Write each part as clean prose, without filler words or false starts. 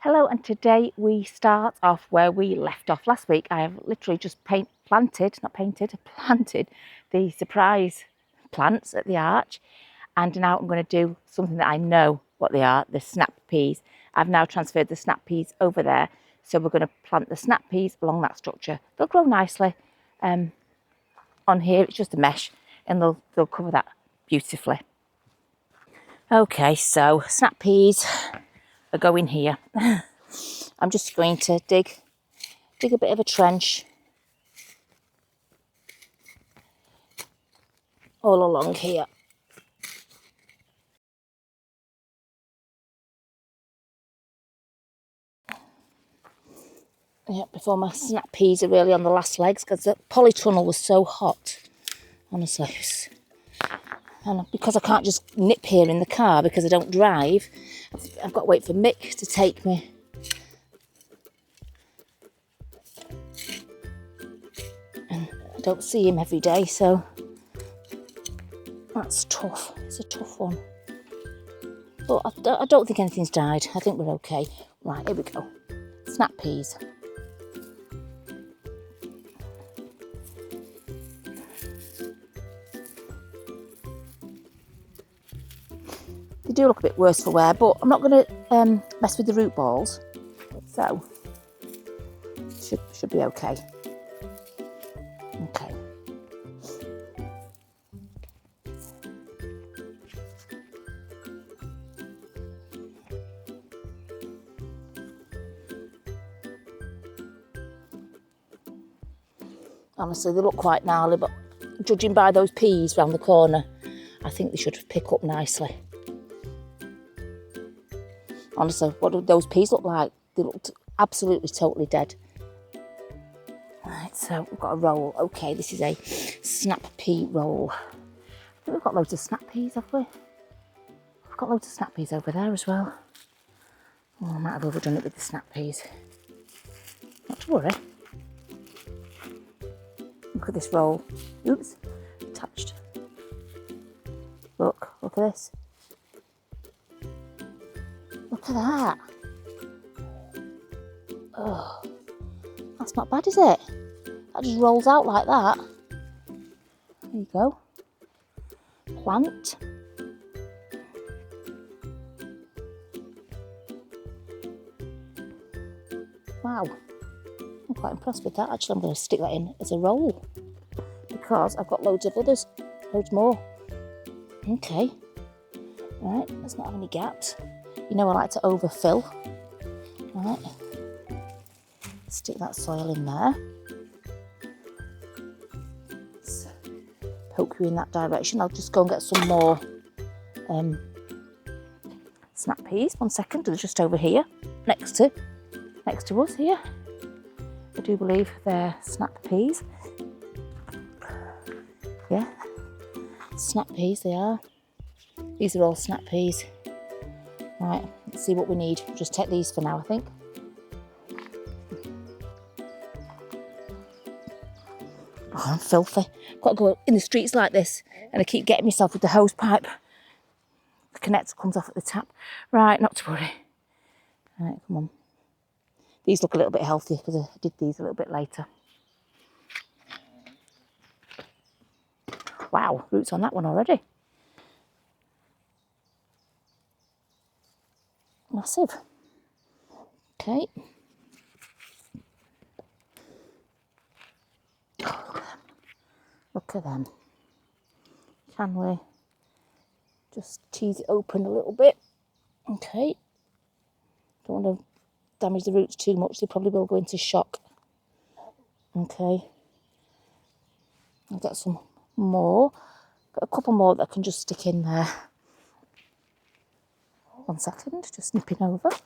Hello, and today we start off where we left off last week. I have literally just planted the surprise plants at the arch, and now I'm going to do something that I know what they are, the snap peas. I've now transferred the snap peas over there, so we're going to plant the snap peas along that structure. They'll grow nicely. On here it's just a mesh, and they'll cover that beautifully. Okay, so snap peas are going here. I'm just going to dig a bit of a trench all along here. Yeah, before my snap peas are really on the last legs, because the polytunnel was so hot, honestly. And because I can't just nip here in the car because I don't drive, I've got to wait for Mick to take me. And I don't see him every day, so that's tough. It's a tough one. But I don't think anything's died. I think we're okay. Right, here we go. Snap peas. They do look a bit worse for wear, but I'm not going to mess with the root balls, so should be okay. Okay. Honestly, they look quite gnarly, but judging by those peas round the corner, I think they should pick up nicely. Honestly, what do those peas look like? They looked absolutely, totally dead. Right, so we've got a roll. Okay, this is a snap pea roll. I think we've got loads of snap peas, have we? We've got loads of snap peas over there as well. Oh, I might have overdone it with the snap peas. Not to worry. Look at this roll. Oops, attached. Look at this. Look at that. Oh, that's not bad, is it? That just rolls out like that. There you go. Plant. Wow. I'm quite impressed with that. Actually, I'm going to stick that in as a roll because I've got loads of others. Loads more. Okay. Right, let's not have any gaps. You know I like to overfill. Right. Stick that soil in there. Let's poke you in that direction. I'll just go and get some more snap peas. 1 second, they're just over here, next to us here. I do believe they're snap peas. Yeah, snap peas they are. These are all snap peas. Right, let's see what we need. Just take these for now, I think. Oh, I'm filthy. Got to go in the streets like this, and I keep getting myself with the hose pipe. The connector comes off at the tap. Right, not to worry. Right, come on. These look a little bit healthier because I did these a little bit later. Wow, roots on that one already. Massive. Okay. Oh, look at them. Can we just tease it open a little bit? Okay. Don't want to damage the roots too much. They probably will go into shock. Okay. I've got some more. Got a couple more that I can just stick in there. 1 second, just nipping over. I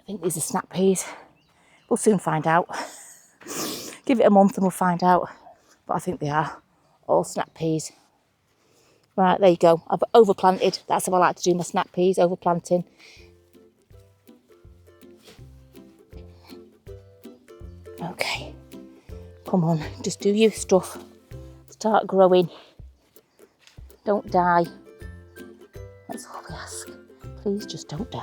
think these are snap peas. We'll soon find out. Give it a month and we'll find out. But I think they are all snap peas. Right, there you go. I've overplanted. That's how I like to do my snap peas, overplanting. Okay. Come on, just do your stuff. Start growing. Don't die. That's all we ask. Please just don't die.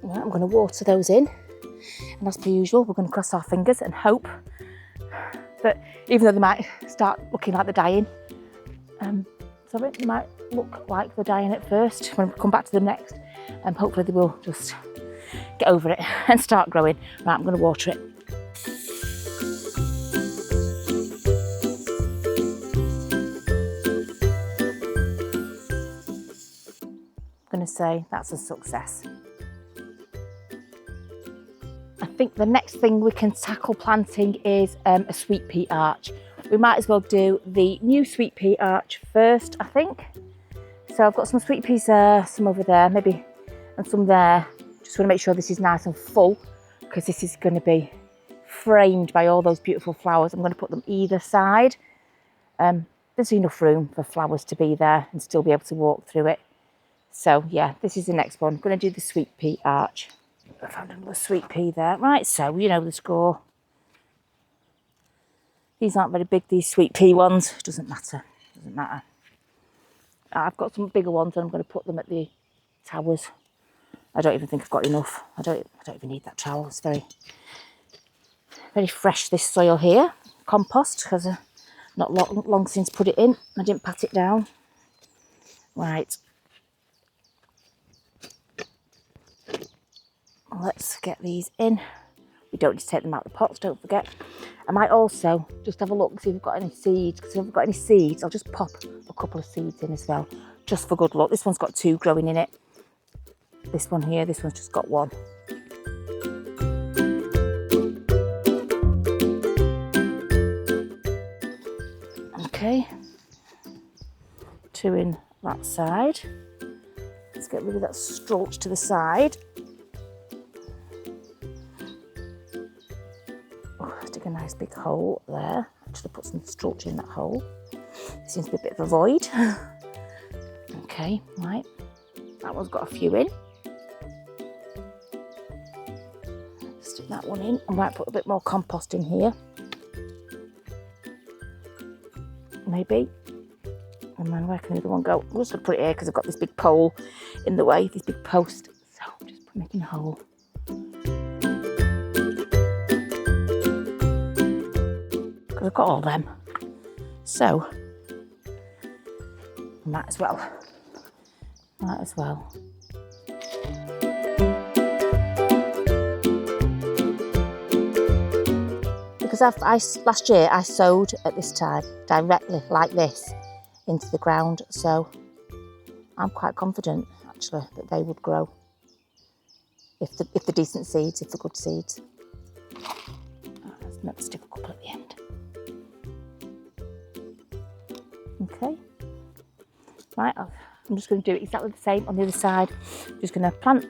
Right, I'm going to water those in, and as per usual we're going to cross our fingers and hope that even though they might start looking like they're dying, so they might look like they're dying at first, when we come back to them next, hopefully they will just get over it and start growing. Right, I'm going to water it. I'm going to say that's a success. I think the next thing we can tackle planting is a sweet pea arch. We might as well do the new sweet pea arch first, I think. So I've got some sweet peas there, some over there, maybe, and some there. Just want to make sure this is nice and full, because this is going to be framed by all those beautiful flowers. I'm going to put them either side. There's enough room for flowers to be there and still be able to walk through it. So yeah, this is the next one. I'm going to do the sweet pea arch. I found another sweet pea there. Right, so you know the score. These aren't very big, these sweet pea ones. Doesn't matter, doesn't matter. I've got some bigger ones and I'm going to put them at the towers. I don't even think I've got enough. I don't even need that trowel. It's very, very fresh, this soil here. Compost, because I've not long since put it in. I didn't pat it down. Right. Let's get these in. We don't need to take them out of the pots, don't forget. I might also just have a look, see if we've got any seeds. Because if we've got any seeds, I'll just pop a couple of seeds in as well, just for good luck. This one's got 2 growing in it. This one here, this one's just got 1. Okay, 2 in that side. Let's get rid of that stalk to the side. Dig a nice big hole there. Actually put some stalk in that hole. It seems to be a bit of a void. Okay, right. That one's got a few in. Stick that one in. I might put a bit more compost in here. Maybe. And then where can the other one go? I'm just going to put it here because I've got this big pole in the way, this big post. So I'm just making a hole. Because I've got all them. So, might as well. Might as well. Because last year I sowed at this time directly like this into the ground, so I'm quite confident actually that they would grow if the decent seeds, if the good seeds. Let's stick a couple at the end. Okay, right, I'm just going to do it exactly the same on the other side. I'm just going to plant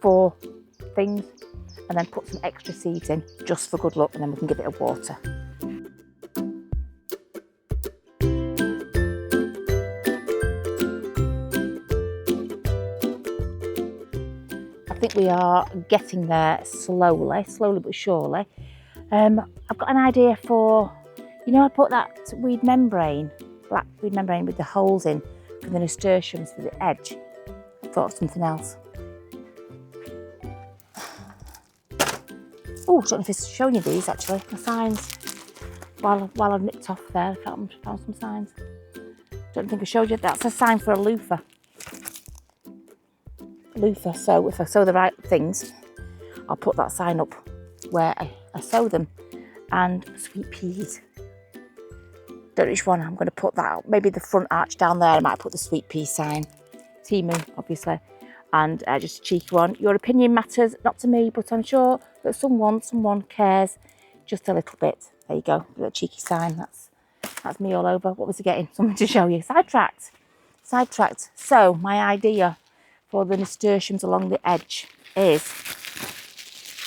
4 things and then put some extra seeds in just for good luck, and then we can give it a water. I think we are getting there slowly but surely. I've got an idea for, you know, I put that weed membrane, black weed membrane with the holes in for the nasturtiums for the edge. I thought of something else. Oh, I don't know if it's showing you these actually, the signs. While I've nipped off there, I found some signs. Don't think I showed you. That's a sign for a loofah. Loofah. So if I sow the right things, I'll put that sign up where I sow them. And sweet peas. Don't know which one I'm going to put that out. Maybe the front arch down there. I might put the sweet pea sign. Timu, obviously. And just a cheeky one. Your opinion matters, not to me, but I'm sure that someone cares just a little bit. There you go, a cheeky sign. That's me all over. What was I getting? Something to show you. Sidetracked. So my idea for the nasturtiums along the edge is,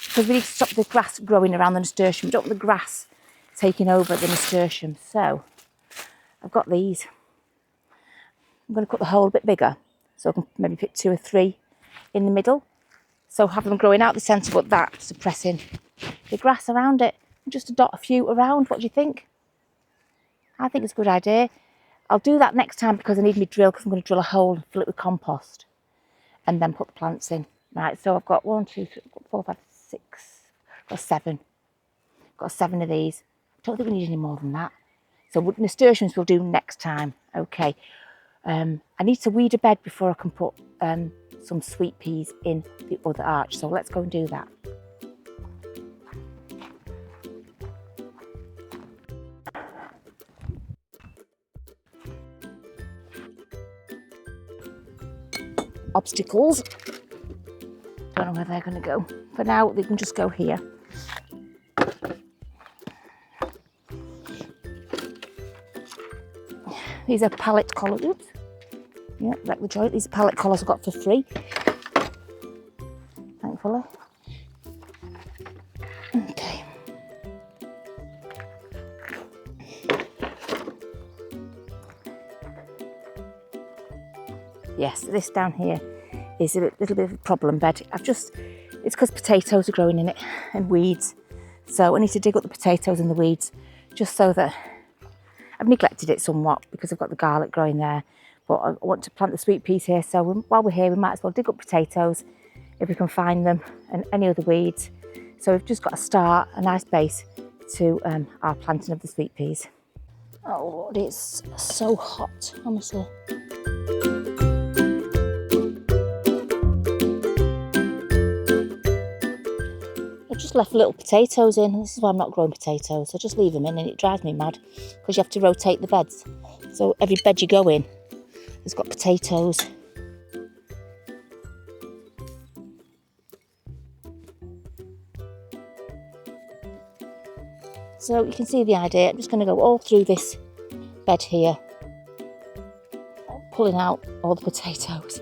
because we need to stop the grass growing around the nasturtium. We don't want the grass taking over the nasturtium. So I've got these. I'm going to cut the hole a bit bigger, so I can maybe pick 2 or 3 in the middle. So have them growing out the centre, but that suppressing the grass around it. Just to dot a few around. What do you think? I think it's a good idea. I'll do that next time because I need my drill, because I'm going to drill a hole and fill it with compost and then put the plants in. Right, so I've got 1, 2, 3, 4, 5, 6, got 7. Got 7 of these. I don't think we need any more than that. So nasturtiums we'll do next time. Okay. I need to weed a bed before I can put some sweet peas in the other arch. So let's go and do that. Obstacles. Don't know where they're going to go. For now, they can just go here. These are pallet collars. Oops. Yeah, wreck the joint. These are pallet collars I got for free. Thankfully. Okay. Yes, this down here is a little bit of a problem bed. It's because potatoes are growing in it and weeds. So I need to dig up the potatoes and the weeds just so that I've neglected it somewhat because I've got the garlic growing there. But I want to plant the sweet peas here. So while we're here, we might as well dig up potatoes if we can find them and any other weeds. So we've just got to start a nice base to our planting of the sweet peas. Oh Lord, it's so hot, honestly. I've just left little potatoes in. This is why I'm not growing potatoes. I just leave them in and it drives me mad because you have to rotate the beds. So every bed you go in has got potatoes. So you can see the idea. I'm just going to go all through this bed here, pulling out all the potatoes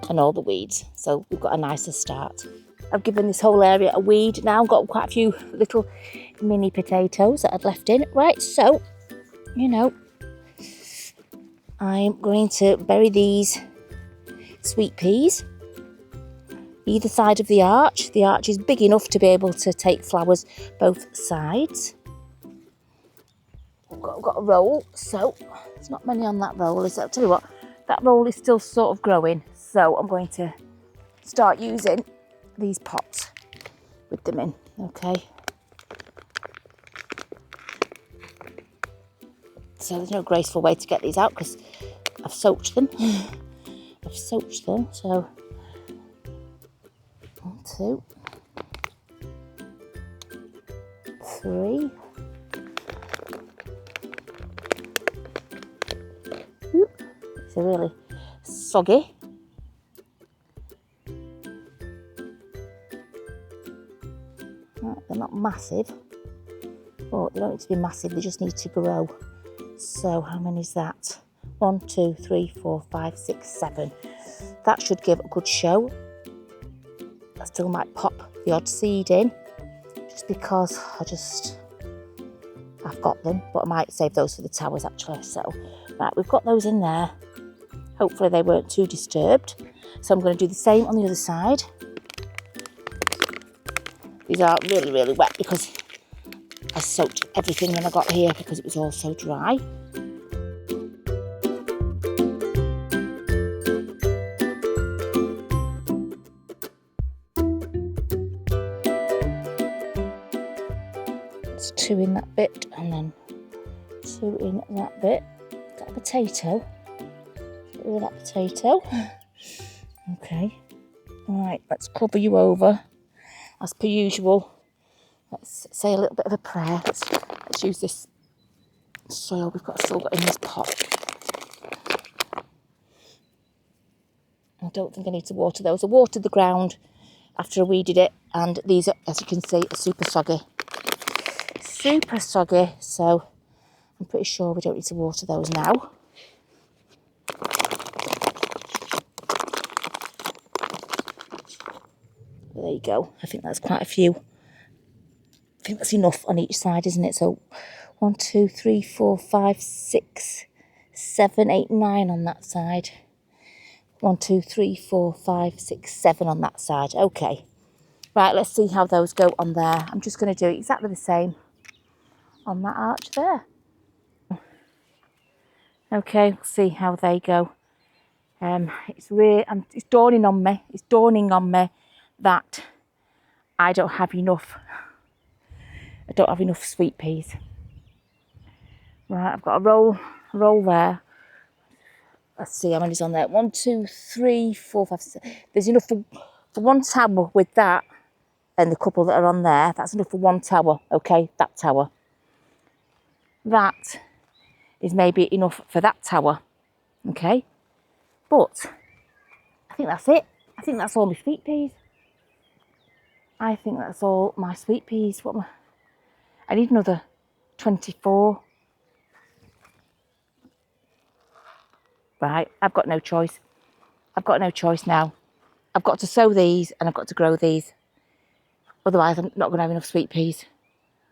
and all the weeds. So we've got a nicer start. I've given this whole area a weed now. I've got quite a few little mini potatoes that I'd left in. Right, so, you know, I'm going to bury these sweet peas either side of the arch. The arch is big enough to be able to take flowers both sides. I've got a roll, so there's not many on that roll, is there? I'll tell you what, that roll is still sort of growing, so I'm going to start using these pots with them in, okay? So there's no graceful way to get these out because I've soaked them. I've soaked them, so 1, 2, 3. Oop, it's a really soggy. They're not massive, but they don't need to be massive, they just need to grow. So how many is that? 1, 2, 3, 4, 5, 6, 7. That should give a good show. I still might pop the odd seed in, just because I've got them, but I might save those for the towers actually. So, right, we've got those in there. Hopefully they weren't too disturbed. So I'm going to do the same on the other side. These are really, really wet because I soaked everything when I got here because it was all so dry. It's 2 in that bit and then 2 in that bit. Got a potato. Get rid of that potato. Okay. All right, let's cover you over. As per usual, let's say a little bit of a prayer. Let's use this soil we've still got in this pot. I don't think I need to water those. I watered the ground after I weeded it, and these are, as you can see, are super soggy. Super soggy, so I'm pretty sure we don't need to water those now. There you go. I think that's quite a few. I think that's enough on each side, isn't it? So 1, 2, 3, 4, 5, 6, 7, 8, 9 on that side. 1, 2, 3, 4, 5, 6, 7 on that side. Okay. Right, let's see how those go on there. I'm just going to do exactly the same on that arch there. Okay, we'll see how they go. It's dawning on me. It's dawning on me that I don't have enough. I don't have enough sweet peas. Right, I've got a roll there. Let's see how many's on there. 1, 2, 3, 4, 5, 6. There's enough for one tower with that and the couple that are on there. That's enough for one tower. Okay, that tower. That is maybe enough for that tower. Okay, but I think that's it. I think that's all my sweet peas. I think that's all my sweet peas. I need another 24. Right, I've got no choice. I've got no choice now. I've got to sow these and I've got to grow these. Otherwise, I'm not going to have enough sweet peas.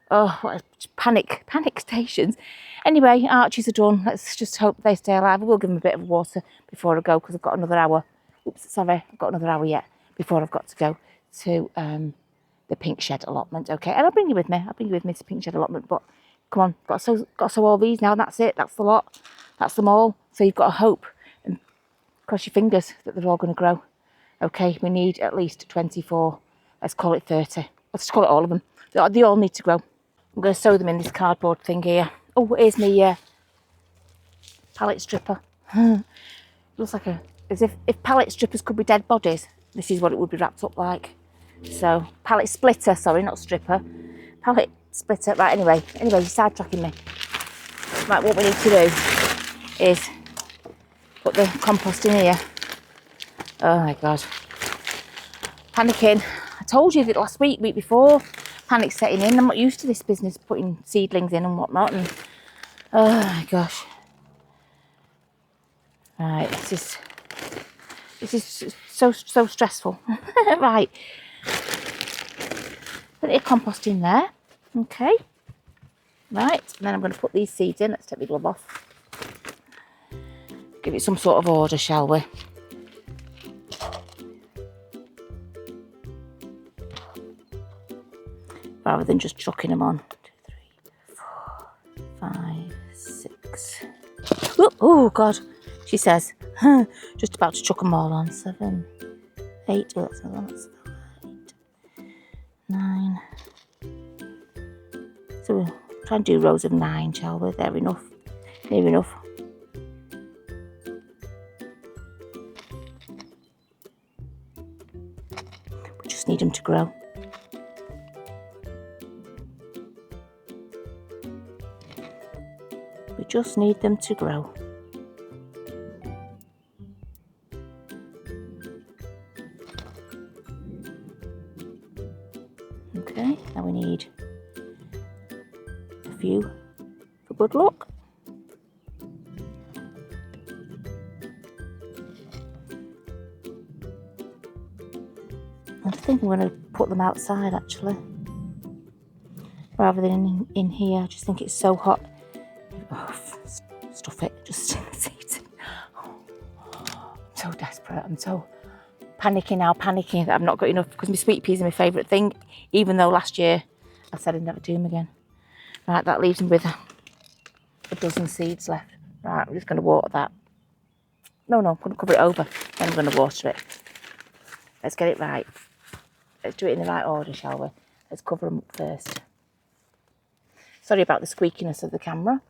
Oh, what a panic stations. Anyway, arches are done. Let's just hope they stay alive. I will give them a bit of water before I go because I've got another hour. Oops, sorry, I've got another hour yet before I've got to go to the pink shed allotment. Okay, and I'll bring you with me. I'll bring you with me to pink shed allotment. But come on, got to sow all these now. And that's it. That's the lot. That's them all. So you've got to hope and cross your fingers that they're all going to grow. Okay, we need at least 24. Let's call it 30. Let's call it all of them. They all need to grow. I'm going to sew them in this cardboard thing here. Oh, here's my pallet stripper. Looks like as if pallet strippers could be dead bodies. This is what it would be wrapped up like. So, pallet splitter, sorry, not stripper. Pallet splitter. Right, anyway, you're sidetracking me. Right, what we need to do is put the compost in here. Oh my God. Panicking. I told you that last week before. Panic setting in. I'm not used to this business, putting seedlings in and whatnot. And oh my gosh. Right, this is so stressful. Right. Plenty of compost in there. Okay. Right, and then I'm going to put these seeds in. Let's take the glove off. Give it some sort of order, shall we? Rather than just chucking them on. 2, 3, 4, 5, 6. Oh God, she says. Just about to chuck them all on. 7, 8. Oh, that's 8, 9. So we'll try and do rows of 9, shall we? They're enough. Near enough. We just need them to grow. We just need them to grow. Okay, now we need a few for good luck. I think I'm going to put them outside actually, rather than in here. I just think it's so hot. Oh, stuff it, just seeds. I'm so desperate. I'm so panicking that I've not got enough because my sweet peas are my favourite thing, even though last year I said I'd never do them again. Right, that leaves them with a dozen seeds left. Right, I'm just going to water that. No, I'm going to cover it over, then I'm going to water it. Let's get it right. Let's do it in the right order, shall we? Let's cover them up first. Sorry about the squeakiness of the camera.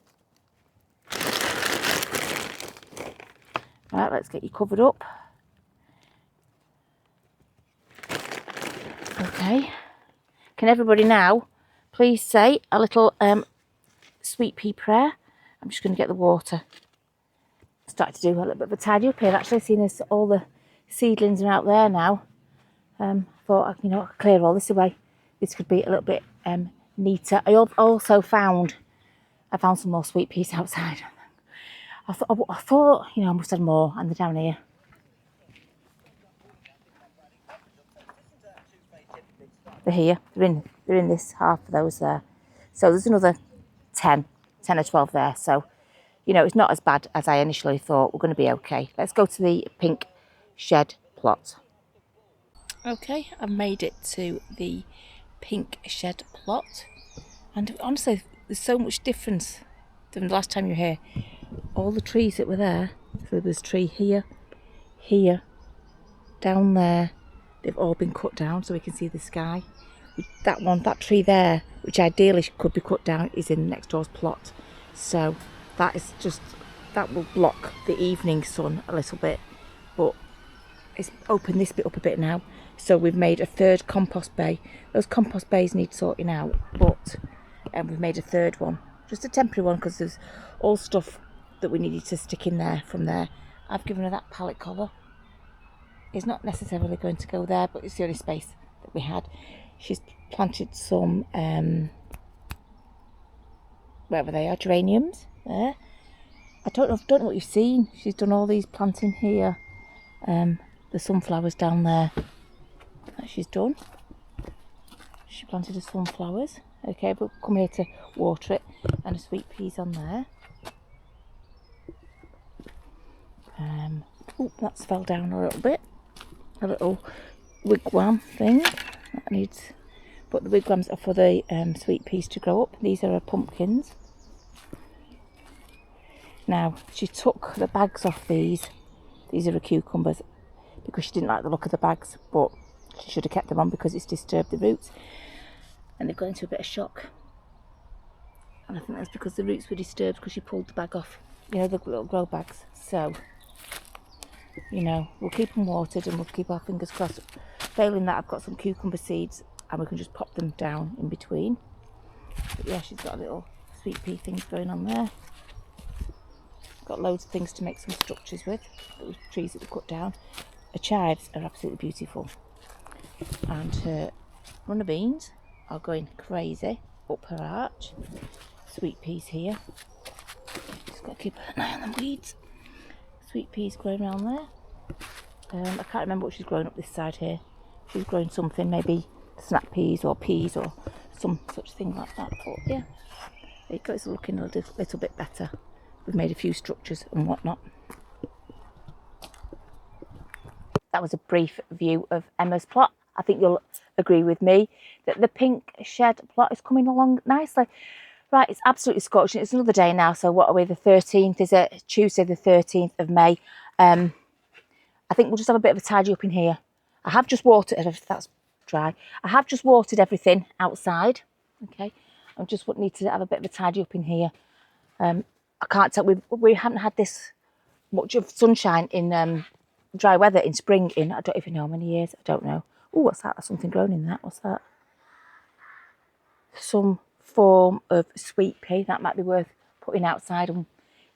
Right, let's get you covered up. Okay. Can everybody now please say a little sweet pea prayer? I'm just going to get the water. Start to do a little bit of a tidy up here. Actually, seeing as all the seedlings are out there now, thought I could clear all this away. This could be a little bit neater. I also found some more sweet peas outside. I thought I must have more, and they're down here. They're here. They're in this half of those there. So there's another 10 or 12 there. So, it's not as bad as I initially thought. We're going to be okay. Let's go to the pink shed plot. Okay, I've made it to the pink shed plot, and honestly there's so much difference than the last time you were here. All the trees that were there, so there's a tree here, here, down there, they've all been cut down so we can see the sky. That one, that tree there, which ideally could be cut down, is in next door's plot, so that is just, that will block the evening sun a little bit, but it's opened this bit up a bit now. So we've made a third compost bay. Those compost bays need sorting out, but we've made a third one, just a temporary one, because there's all stuff that we needed to stick in there from there. I've given her that pallet cover. It's not necessarily going to go there, but it's the only space that we had. She's planted some, wherever they are, geraniums there. I don't know what you've seen. She's done all these planting here. The sunflowers down there that she's done. She planted the sunflowers. Okay, but come here to water it, and the sweet peas on there. Oh, that's fell down a little bit. A little wigwam thing that needs, but the wigwams are for the sweet peas to grow up. These are her pumpkins. Now she took the bags off these. These are her cucumbers, because she didn't like the look of the bags, but she should have kept them on because it's disturbed the roots, and they've gone into a bit of shock. And I think that's because the roots were disturbed because she pulled the bag off, you know, the little grow bags. So, you know, we'll keep them watered and we'll keep our fingers crossed. Failing that, I've got some cucumber seeds and we can just pop them down in between. But yeah, she's got a little sweet pea things going on there. Got loads of things to make some structures with, those trees that we cut down. Her chives are absolutely beautiful, and her runner beans are going crazy up her arch. Sweet peas here, just got to keep an eye on the weeds. Sweet peas growing around there. I can't remember what she's growing up this side here. She's growing something, maybe snap peas or some such thing like that. But yeah, there you go, it's looking a little bit better. We've made a few structures and whatnot. That was a brief view of Emma's plot. I think you'll agree with me that the pink shed plot is coming along nicely. Right, it's absolutely scorching. It's another day now, so what are we, the 13th, is it? Tuesday the 13th of May. I think we'll just have a bit of a tidy up in here. I have just watered, that's dry. I have just watered everything outside, okay? I just need to have a bit of a tidy up in here. I can't tell, we haven't had this much of sunshine in dry weather in spring in, I don't even know how many years, I don't know. Oh, what's that? There's something growing in that, what's that? Some form of sweet pea, that might be worth putting outside and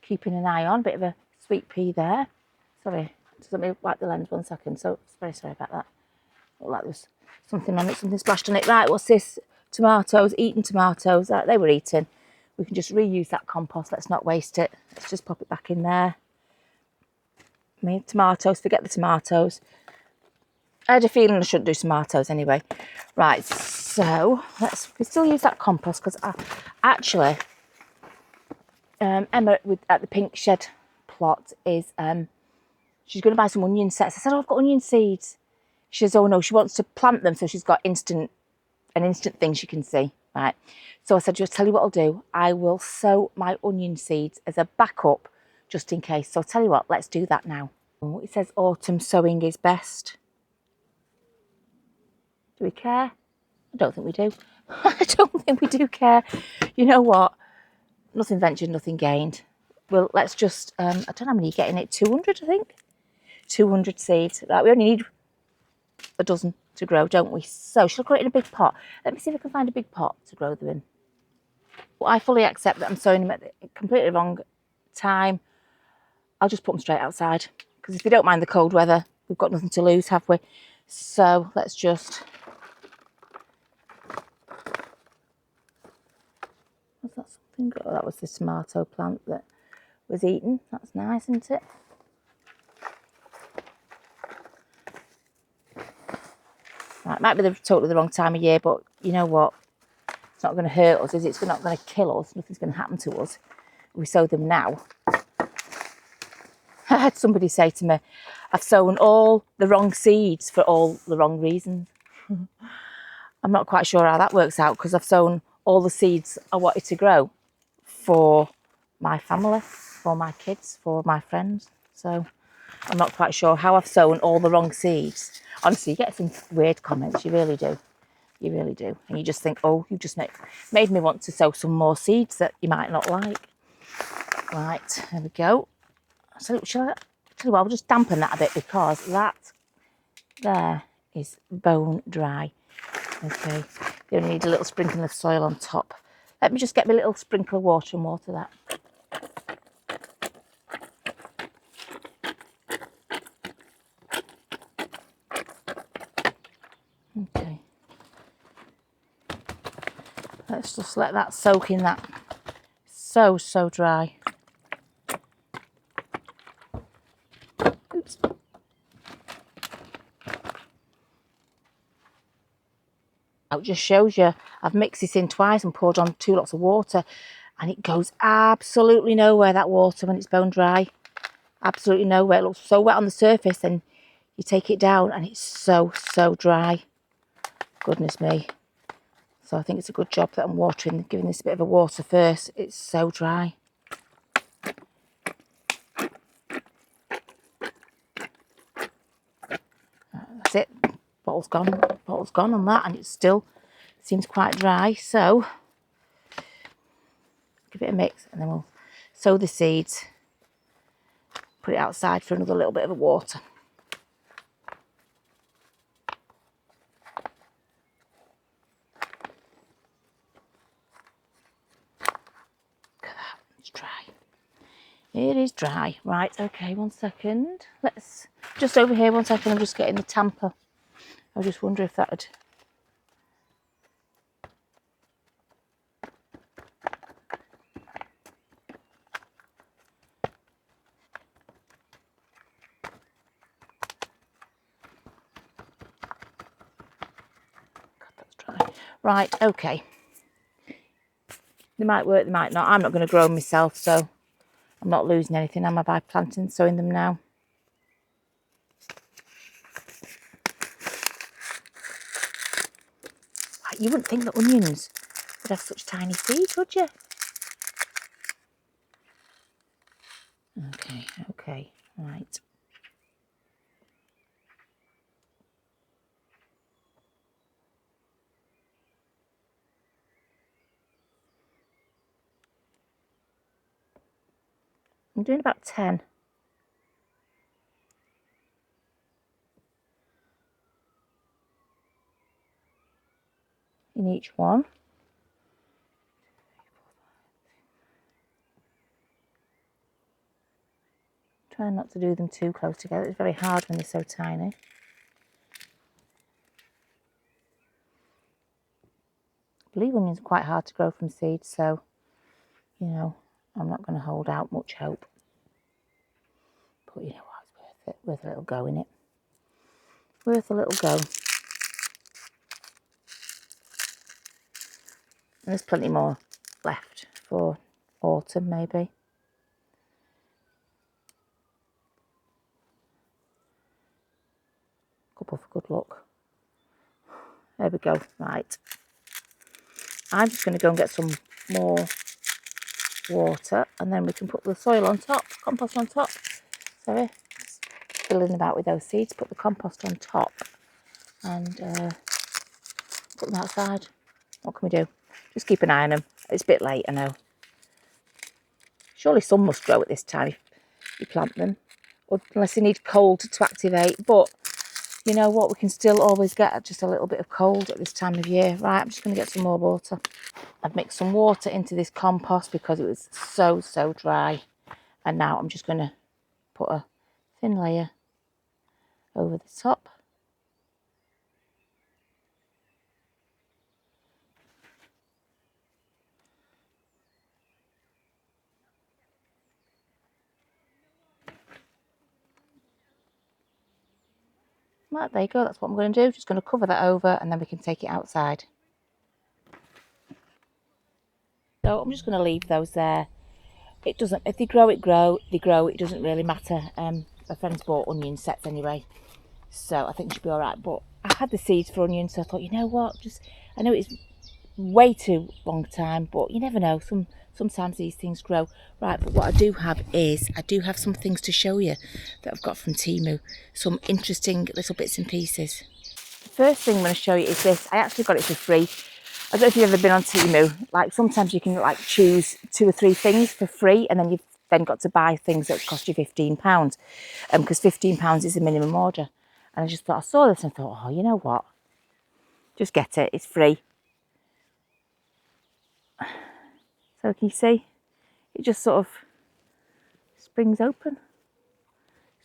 keeping an eye on. Bit of a sweet pea there. Sorry, just let me wipe the lens 1 second. So, very sorry about that. Looked like there was something on it, something splashed on it. Right, what's this? Tomatoes, eaten tomatoes. They were eaten. We can just reuse that compost. Let's not waste it. Let's just pop it back in there. Tomatoes, forget the tomatoes. I had a feeling I shouldn't do tomatoes anyway. Right, so we still use that compost because actually Emma at the pink shed plot is she's going to buy some onion sets. I said, oh, I've got onion seeds. She says, oh no, she wants to plant them so she's got an instant thing she can see. Right, so I said, just tell you what I'll do. I will sow my onion seeds as a backup just in case. So I'll tell you what, let's do that now. It says autumn sowing is best. Do we care? I don't think we do. I don't think we do care. You know what? Nothing ventured, nothing gained. Well, let's just, I don't know how many you're getting it, 200 I think? 200 seeds. Right, we only need a dozen to grow, don't we? So, shall I grow it in a big pot? Let me see if I can find a big pot to grow them in. Well, I fully accept that I'm sowing them at the completely wrong time. I'll just put them straight outside. Because if they don't mind the cold weather, we've got nothing to lose, have we? So, let's just... Was that something? Oh, that was the tomato plant that was eaten. That's nice, isn't it? Right, might be totally the wrong time of year, but you know what? It's not going to hurt us, is it? It's not going to kill us. Nothing's going to happen to us. We sow them now. I had somebody say to me, I've sown all the wrong seeds for all the wrong reasons. I'm not quite sure how that works out, because I've sown all the seeds I wanted to grow for my family, for my kids, for my friends. So I'm not quite sure how I've sown all the wrong seeds. Honestly, you get some weird comments, you really do. You really do. And you just think, oh, you just made me want to sow some more seeds that you might not like. Right, there we go. So shall I tell you what, I'll just dampen that a bit, because that there is bone dry. Okay, you only need a little sprinkling of soil on top. Let me just get my little sprinkle of water and water that. Okay. Let's just let that soak in that. So dry. Oops. It just shows you, I've mixed this in twice and poured on 2 lots of water, and it goes absolutely nowhere, that water, when it's bone dry. Absolutely nowhere. It looks so wet on the surface, and you take it down and it's so dry. Goodness me. So I think it's a good job that I'm watering, giving this a bit of a water first. It's so dry. That's it. Bottle's gone on that, and it still seems quite dry. So give it a mix, and then we'll sow the seeds, put it outside for another little bit of a water. Look at that, it's dry. It is dry. Right, okay, 1 second. Let's just over here, 1 second. I'm just getting the tamper. I just wonder if that would. God, that's dry. Right, okay. They might work, they might not. I'm not going to grow them myself, so I'm not losing anything, am I, by planting, sowing them now? You wouldn't think that onions would have such tiny seeds, would you? Okay, right. I'm doing about 10. In each one. Try not to do them too close together. It's very hard when they're so tiny. I believe onions are quite hard to grow from seeds, so, you know, I'm not going to hold out much hope. But you know what, it's worth it. Worth a little go, innit? Worth a little go. And there's plenty more left for autumn, maybe. Couple for good luck. There we go. Right. I'm just going to go and get some more water, and then we can put the soil on top, compost on top. Sorry, just fiddling about with those seeds. Put the compost on top and put them outside. What can we do? Just keep an eye on them. It's a bit late, I know. Surely some must grow at this time if you plant them, or unless they need cold to activate. But you know what? We can still always get just a little bit of cold at this time of year. Right, I'm just going to get some more water. I've mixed some water into this compost because it was so dry. And now I'm just going to put a thin layer over the top. Right, there you go. That's what I'm going to do. Just going to cover that over, and then we can take it outside. So I'm just going to leave those there. It doesn't, if they grow, they grow. It doesn't really matter. My friend's bought onion sets anyway, so I think she'll be all right. But I had the seeds for onions, so I thought, you know what, I know it's way too long time, but you never know. Sometimes these things grow. Right, but what I do have is, I do have some things to show you that I've got from Temu. Some interesting little bits and pieces. The first thing I'm going to show you is this. I actually got it for free. I don't know if you've ever been on Temu. Like sometimes you can like choose 2 or 3 things for free, and then you've then got to buy things that cost you £15. Because £15 is the minimum order. And I just thought, I saw this and thought, oh, you know what? Just get it. It's free. So can you see? It just sort of springs open.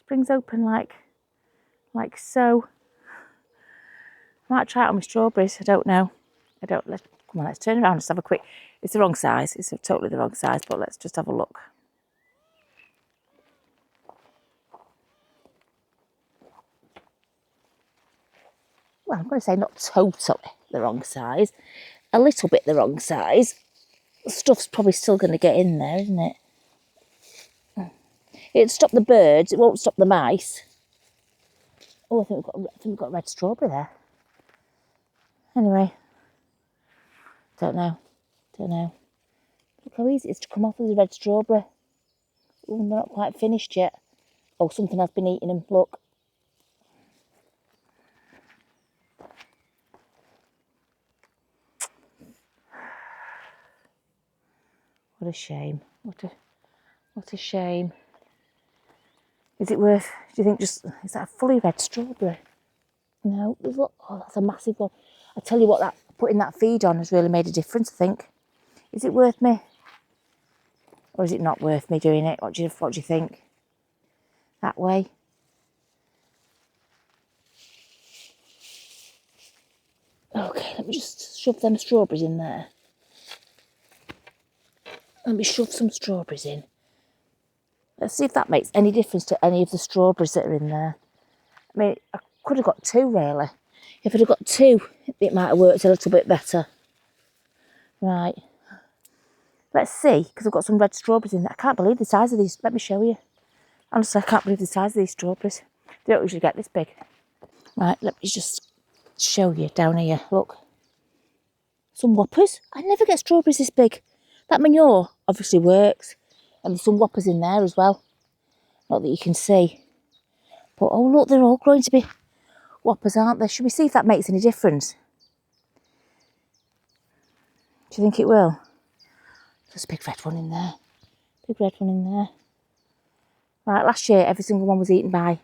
Springs open like so. I might try it on my strawberries. I don't know. Come on, let's turn around and just have a quick. It's the wrong size. It's totally the wrong size, but let's just have a look. Well, I'm going to say not totally the wrong size. A little bit the wrong size. The stuff's probably still going to get in there, isn't it? It'll stop the birds. It won't stop the mice. Oh, I think we've got a red strawberry there. Anyway, don't know. Look how easy it is to come off with a red strawberry. Oh, they're not quite finished yet. Oh, something has been eating them. Look. What a shame. What a shame. Is it worth, do you think is that a fully red strawberry? No, look, oh, that's a massive one. I tell you what, putting that feed on has really made a difference, I think. Is it worth me? Or is it not worth me doing it? What do you think? That way? Okay, let me just shove them strawberries in there. Let me shove some strawberries in. Let's see if that makes any difference to any of the strawberries that are in there. I mean, I could have got 2 really. If I'd have got 2, it might have worked a little bit better. Right. Let's see, because I've got some red strawberries in there. I can't believe the size of these. Let me show you. Honestly, I can't believe the size of these strawberries. They don't usually get this big. Right, let me just show you down here. Look. Some whoppers. I never get strawberries this big. That manure obviously works. And there's some whoppers in there as well. Not that you can see. But oh look, they're all growing to be whoppers, aren't they? Should we see if that makes any difference? Do you think it will? There's a big red one in there. Big red one in there. Right, last year every single one was eaten by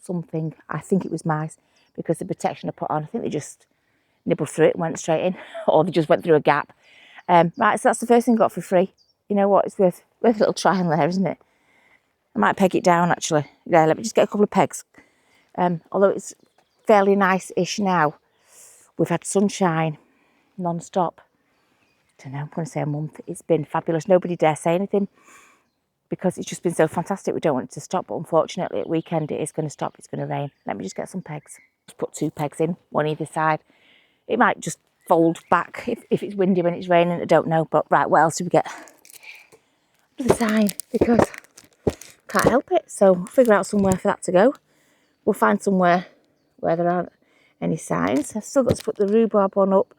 something. I think it was mice because the protection I put on, I think they just nibbled through it and went straight in. Or they just went through a gap. Right, so that's the first thing I got for free. You know what? It's worth a little trial there, isn't it? I might peg it down actually. Yeah, let me just get a couple of pegs. Although it's fairly nice-ish now. We've had sunshine non-stop. I don't know, I'm going to say a month. It's been fabulous. Nobody dare say anything because it's just been so fantastic. We don't want it to stop, but unfortunately at weekend it is going to stop. It's going to rain. Let me just get some pegs. Just put 2 pegs in, one either side. It might just fold back if it's windy when it's raining. I don't know. But right, what else do we get? Another sign because can't help it. So we'll figure out somewhere for that to go. We'll find somewhere where there aren't any signs. I've still got to put the rhubarb one up,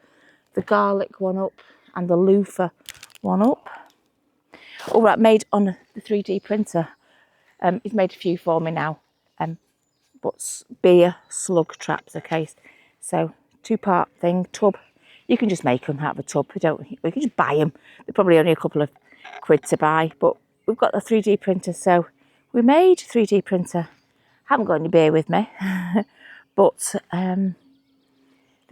the garlic one up, and the loofah one up. All right, made on the 3D printer. He's made a few for me now. But beer slug traps, okay. So 2-part thing, tub. You can just make them out of a tub. We can just buy them. They're probably only a couple of quid to buy, but we've got the 3D printer, so we made a 3D printer. Haven't got any beer with me, but the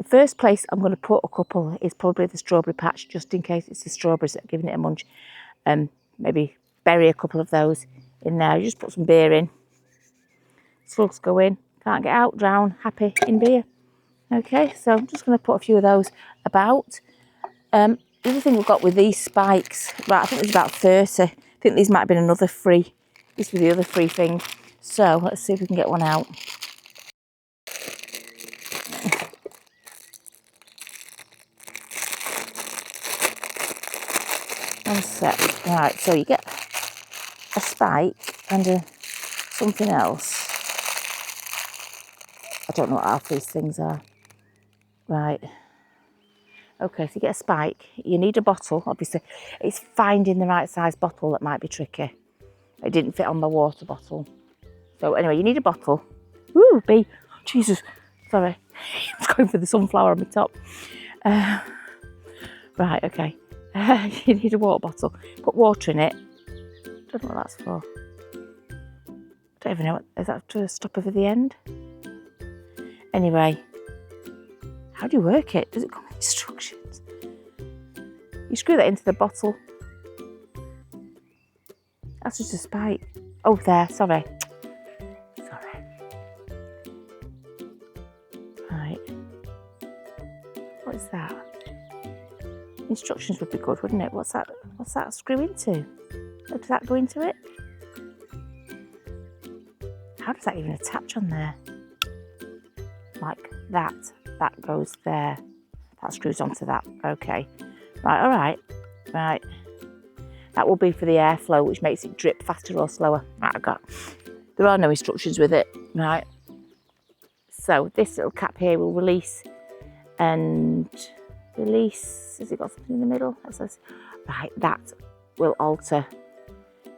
first place I'm going to put a couple is probably the strawberry patch, just in case it's the strawberries that are giving it a munch. Maybe bury a couple of those in there. You just put some beer in. Slugs go in, can't get out, drown, happy in beer. Okay, so I'm just going to put a few of those about. The other thing we've got with these spikes, right, I think there's about 30. I think these might have been another free. These were the other free thing. So let's see if we can get one out. One sec. Right, so you get a spike and a something else. I don't know what half these things are. Right. Okay, so you get a spike. You need a bottle, obviously. It's finding the right size bottle that might be tricky. It didn't fit on my water bottle. So anyway, you need a bottle. Woo, bee. Jesus. Sorry. I was going for the sunflower on the top. Right, okay. You need a water bottle. Put water in it. Don't know what that's for. Don't even know what, is that to stop over the end? Anyway, how do you work it? Does it come with instructions? You screw that into the bottle. That's just a spike. Oh, there, sorry. Sorry. Right. What is that? Instructions would be good, wouldn't it? What's that screw into? Does that go into it? How does that even attach on there? Like that. That goes there. That screws onto that. Okay. Right, all right. Right. That will be for the airflow, which makes it drip faster or slower. Right, there are no instructions with it. Right. So this little cap here will release and release. Has it got something in the middle? Right, that will alter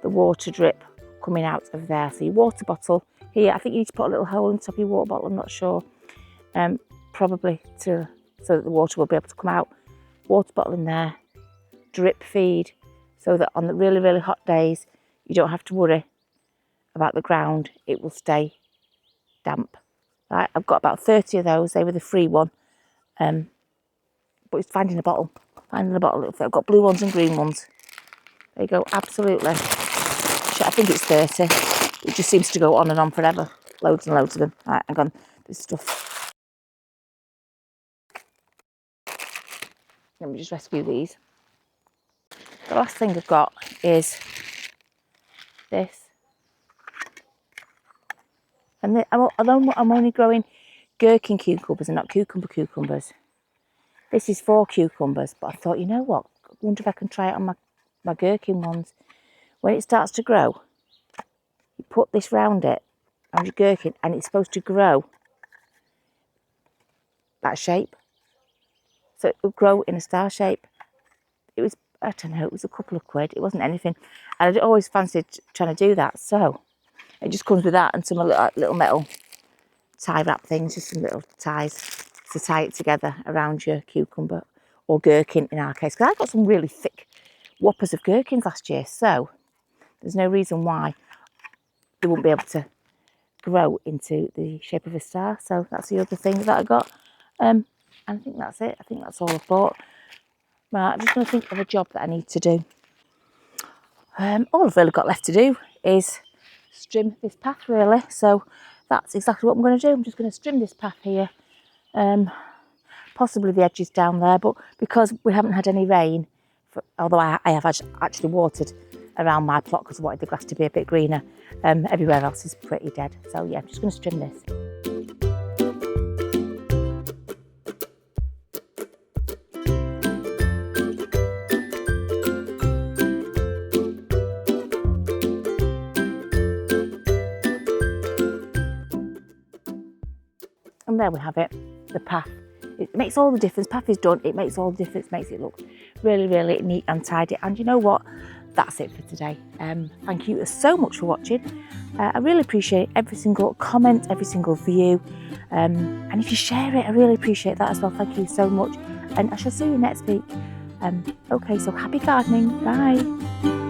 the water drip coming out of there. So your water bottle here, I think you need to put a little hole in the top of your water bottle, I'm not sure. Probably so that the water will be able to come out. Water bottle in there, drip feed, so that on the really, really hot days, you don't have to worry about the ground. It will stay damp. Right, I've got about 30 of those. They were the free one. But it's finding a bottle. Finding a bottle. I've got blue ones and green ones. There you go, absolutely. I think it's 30. It just seems to go on and on forever. Loads and loads of them. Right, hang on. This stuff. Let me just rescue these. The last thing I've got is this. And I'm only growing gherkin cucumbers and not cucumbers. This is for cucumbers, but I thought, you know what? I wonder if I can try it on my gherkin ones. When it starts to grow, you put this round it, around your gherkin, and it's supposed to grow that shape. So it will grow in a star shape. It was, I don't know, it was a couple of quid. It wasn't anything. And I'd always fancied trying to do that. So it just comes with that and some little metal tie wrap things, just some little ties to tie it together around your cucumber or gherkin in our case. Because I got some really thick whoppers of gherkins last year. So there's no reason why they wouldn't be able to grow into the shape of a star. So that's the other thing that I got. And I think that's it. I think that's all I've bought. Right, I'm just going to think of a job that I need to do. All I've really got left to do is trim this path, really. So that's exactly what I'm going to do. I'm just going to trim this path here. Possibly the edges down there, but because we haven't had any rain, although I have actually watered around my plot because I wanted the grass to be a bit greener, everywhere else is pretty dead. So yeah, I'm just going to trim this. And there we have it, the path. It makes all the difference. Path is done, it makes all the difference, makes it look really, really neat and tidy. And you know what? That's it for today. Thank you so much for watching. I really appreciate every single comment, every single view. And if you share it, I really appreciate that as well. Thank you so much. And I shall see you next week. Okay, so happy gardening. Bye.